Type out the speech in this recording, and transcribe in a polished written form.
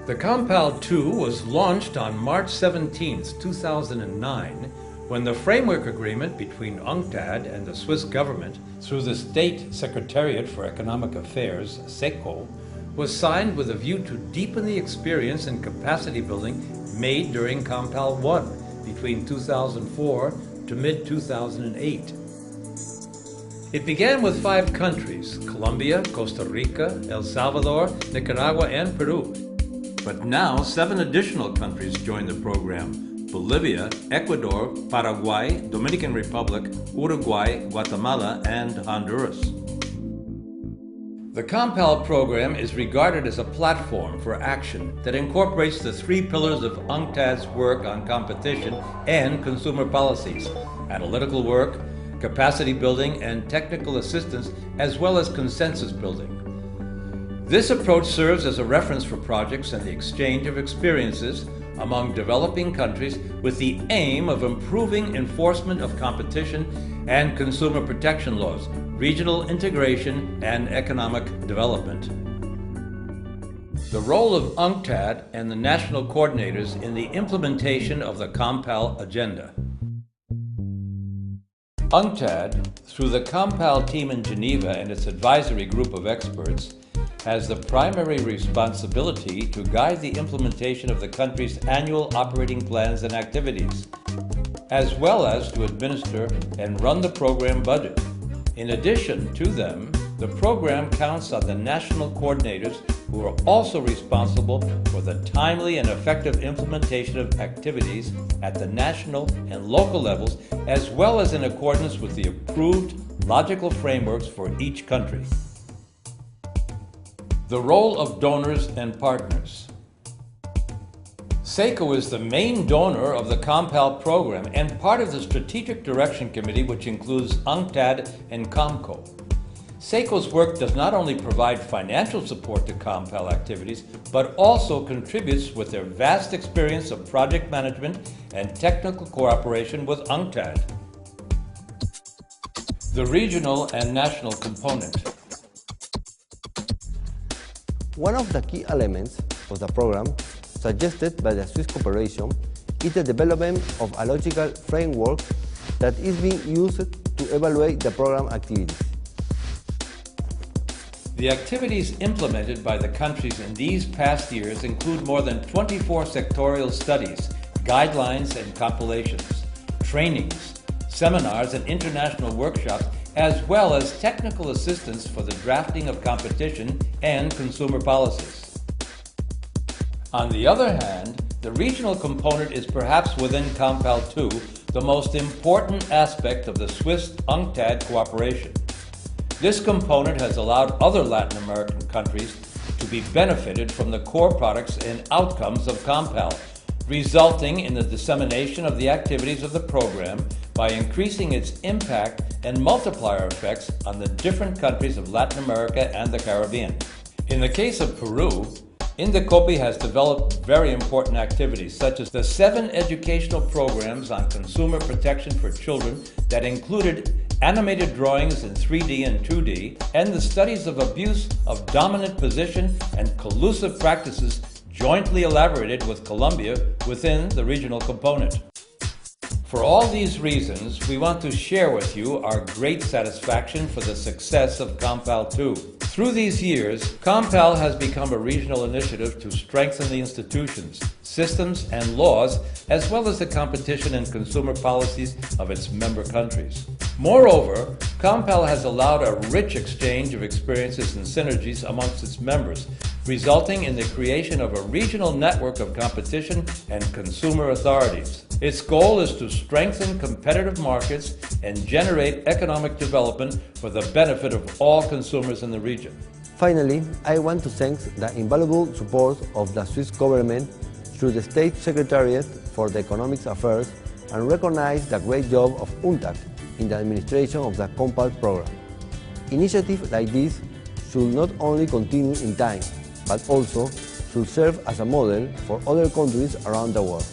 The Compal II was launched on March 17, 2009, when the framework agreement between UNCTAD and the Swiss government through the State Secretariat for Economic Affairs, SECO, was signed with a view to deepen the experience and capacity building made during Compal I between 2004 to mid-2008. It began with 5 countries: Colombia, Costa Rica, El Salvador, Nicaragua, and Peru. But now 7 additional countries join the program: Bolivia, Ecuador, Paraguay, Dominican Republic, Uruguay, Guatemala, and Honduras. The Compal program is regarded as a platform for action that incorporates the 3 pillars of UNCTAD's work on competition and consumer policies: analytical work, capacity building, and technical assistance, as well as consensus building. This approach serves as a reference for projects and the exchange of experiences among developing countries with the aim of improving enforcement of competition and consumer protection laws, regional integration, and economic development. The role of UNCTAD and the national coordinators in the implementation of the Compal agenda. UNCTAD, through the Compal team in Geneva and its advisory group of experts, has the primary responsibility to guide the implementation of the country's annual operating plans and activities, as well as to administer and run the program budget. In addition to them, the program counts on the national coordinators, who are also responsible for the timely and effective implementation of activities at the national and local levels, as well as in accordance with the approved logical frameworks for each country. The role of donors and partners. SECO is the main donor of the Compal program and part of the Strategic Direction Committee, which includes UNCTAD and COMCO. SECO's work does not only provide financial support to Compal activities, but also contributes with their vast experience of project management and technical cooperation with UNCTAD. The regional and national component. One of the key elements of the program suggested by the Swiss cooperation is the development of a logical framework that is being used to evaluate the program activities. The activities implemented by the countries in these past years include more than 24 sectorial studies, guidelines and compilations, trainings, seminars and international workshops, as well as technical assistance for the drafting of competition and consumer policies. On the other hand, the regional component is perhaps within Compal II the most important aspect of the Swiss UNCTAD cooperation. This component has allowed other Latin American countries to be benefited from the core products and outcomes of Compal, resulting in the dissemination of the activities of the program by increasing its impact and multiplier effects on the different countries of Latin America and the Caribbean. In the case of Peru, INDECOPI has developed very important activities, such as the 7 educational programs on consumer protection for children that included animated drawings in 3D and 2D, and the studies of abuse of dominant position and collusive practices jointly elaborated with Colombia within the regional component. For all these reasons, we want to share with you our great satisfaction for the success of Compal II. Through these years, Compal has become a regional initiative to strengthen the institutions, systems, and laws, as well as the competition and consumer policies of its member countries. Moreover, Compal has allowed a rich exchange of experiences and synergies amongst its members, resulting in the creation of a regional network of competition and consumer authorities. Its goal is to strengthen competitive markets and generate economic development for the benefit of all consumers in the region. Finally, I want to thank the invaluable support of the Swiss government through the State Secretariat for the Economic Affairs and recognize the great job of UNCTAD in the administration of the Compal program. Initiatives like this should not only continue in time, but also should serve as a model for other countries around the world.